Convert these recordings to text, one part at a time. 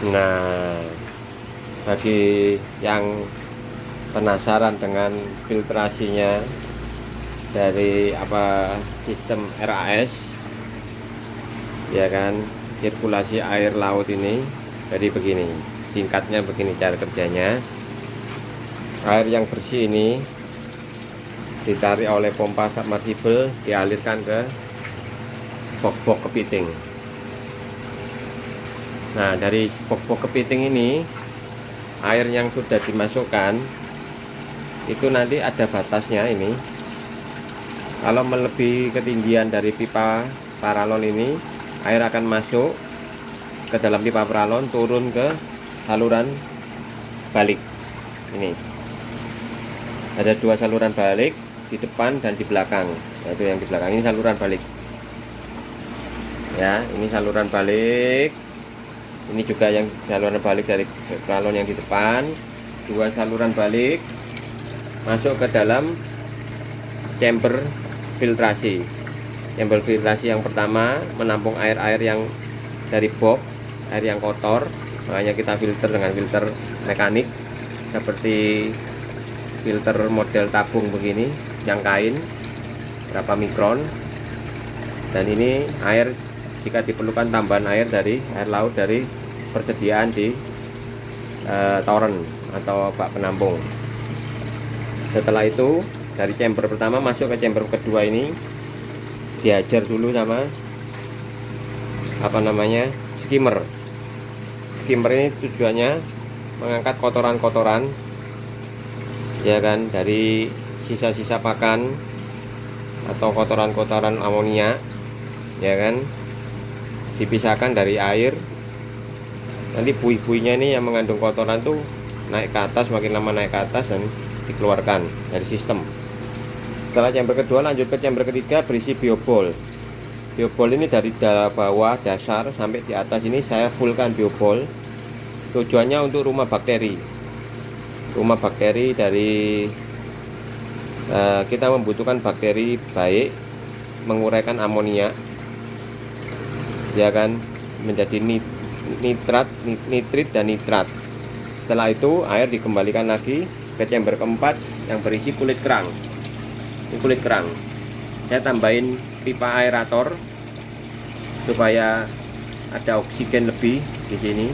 Nah, bagi yang penasaran dengan filtrasinya dari sistem RAS, ya kan, sirkulasi air laut ini, jadi begini, singkatnya begini cara kerjanya. Air yang bersih ini ditarik oleh pompa submersible, dialirkan ke box-box kepiting. Nah, dari box-box kepiting ini, air yang sudah dimasukkan itu nanti ada batasnya ini. Kalau melebihi ketinggian dari pipa paralon ini, air akan masuk ke dalam pipa paralon, turun ke saluran balik. Ini ada dua saluran balik, di depan dan di belakang. Nah, itu yang di belakang ini saluran balik. Ya, ini saluran balik. Ini juga yang saluran balik dari paralon yang di depan. Dua saluran balik masuk ke dalam chamber filtrasi. Chamber filtrasi yang pertama menampung air-air yang dari box, air yang kotor. Makanya kita filter dengan filter mekanik seperti filter model tabung begini, yang kain berapa mikron. Dan ini air jika diperlukan tambahan air dari air laut dari persediaan di toren atau bak penampung. Setelah itu dari chamber pertama masuk ke chamber kedua, ini diajar dulu sama skimmer. Skimmer ini tujuannya mengangkat kotoran-kotoran, ya kan, dari sisa-sisa pakan atau kotoran-kotoran amonia, ya kan, dipisahkan dari air. Nanti buih-buihnya ini yang mengandung kotoran tuh naik ke atas, makin lama naik ke atas dan dikeluarkan dari sistem. Setelah chamber kedua lanjut ke chamber ketiga, berisi biobol. Biobol ini dari bawah dasar sampai di atas ini saya fullkan biobol. Tujuannya untuk rumah bakteri. Rumah bakteri dari kita membutuhkan bakteri baik, menguraikan amonia, ya kan, menjadi nitrat, nitrit dan nitrat. Setelah itu air dikembalikan lagi ke chamber keempat yang berisi kulit kerang. Ini kulit kerang. Saya tambahin pipa aerator supaya ada oksigen lebih di sini.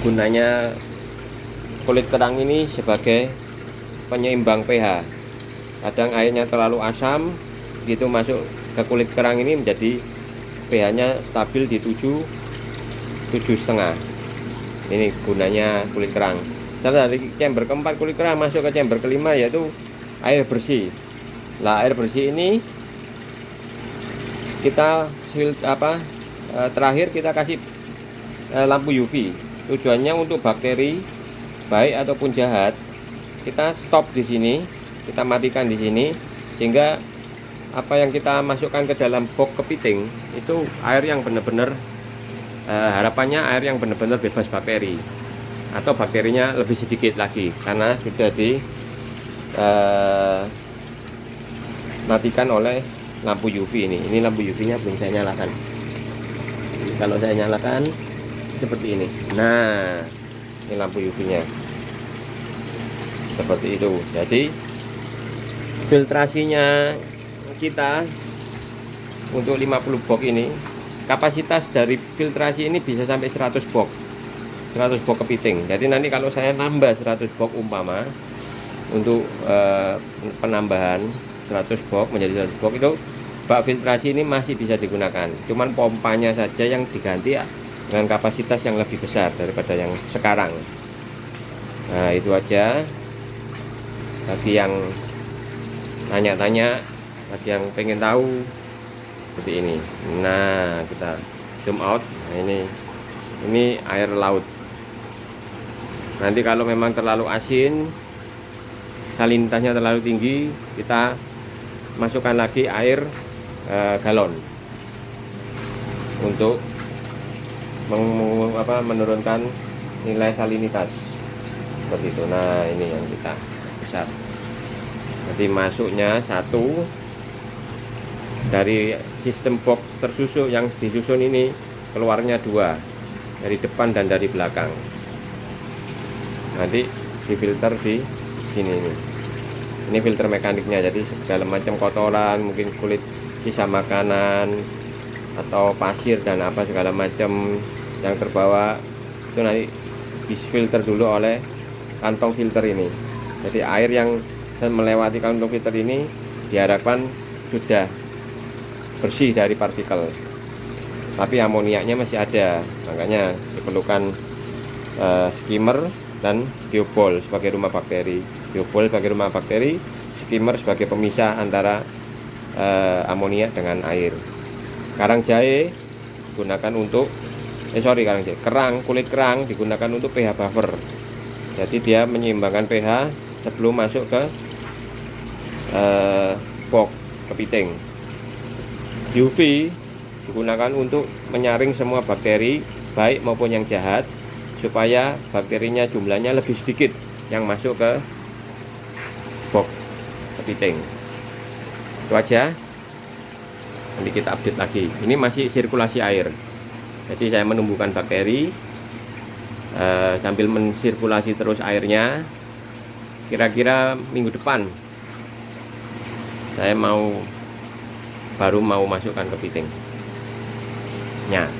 Gunanya kulit kerang ini sebagai penyeimbang pH. Kadang airnya terlalu asam, begitu masuk ke kulit kerang ini menjadi pH-nya stabil di 7,5. Ini gunanya kulit kerang. Setelah dari chamber keempat kulit kerang masuk ke chamber kelima, yaitu air bersih. Nah, air bersih ini kita terakhir kita kasih lampu UV. Tujuannya untuk bakteri baik ataupun jahat. Kita stop di sini, kita matikan di sini, sehingga apa yang kita masukkan ke dalam box kepiting itu air yang benar-benar harapannya air yang benar-benar bebas bakteri, atau bakterinya lebih sedikit lagi karena sudah matikan oleh lampu UV ini. Ini lampu UV-nya belum saya nyalakan. Kalau saya nyalakan seperti ini. Nah, ini lampu UV-nya seperti itu. Jadi filtrasinya kita untuk 50 box ini, kapasitas dari filtrasi ini bisa sampai 100 box. 100 box kepiting. Jadi nanti kalau saya nambah 100 box umpama untuk penambahan 100 box menjadi 100 box, itu bak filtrasi ini masih bisa digunakan. Cuman pompanya saja yang diganti dengan kapasitas yang lebih besar daripada yang sekarang. Nah, itu aja. Bagi yang tanya-tanya, bagi yang pengen tahu seperti ini. Nah, kita zoom out. Nah, ini air laut. Nanti kalau memang terlalu asin, salinitasnya terlalu tinggi, kita masukkan lagi air galon untuk menurunkan nilai salinitas seperti itu. Nah, ini yang kita besar. Jadi masuknya satu dari sistem box tersusun, yang disusun ini keluarnya dua. dari depan dan dari belakang. Nanti difilter di sini nih. Ini filter mekaniknya, jadi segala macam kotoran, mungkin kulit sisa makanan atau pasir dan apa segala macam yang terbawa itu nanti difilter dulu oleh kantong filter ini. Jadi air yang melewati kantong filter ini diharapkan sudah bersih dari partikel, tapi amoniaknya masih ada, makanya diperlukan skimmer dan biobol sebagai rumah bakteri. Biobol sebagai rumah bakteri, skimmer sebagai pemisah antara amoniak dengan air. Karang jahe digunakan untuk kerang, kulit kerang digunakan untuk pH buffer. Jadi dia menyeimbangkan pH sebelum masuk ke box kepiting. UV digunakan untuk menyaring semua bakteri baik maupun yang jahat, supaya bakterinya jumlahnya lebih sedikit yang masuk ke box kepiting. Itu aja, nanti kita update lagi. Ini masih sirkulasi air, jadi saya menumbuhkan bakteri sambil mensirkulasi terus airnya. Kira-kira minggu depan saya baru mau masukkan kepiting. Ya.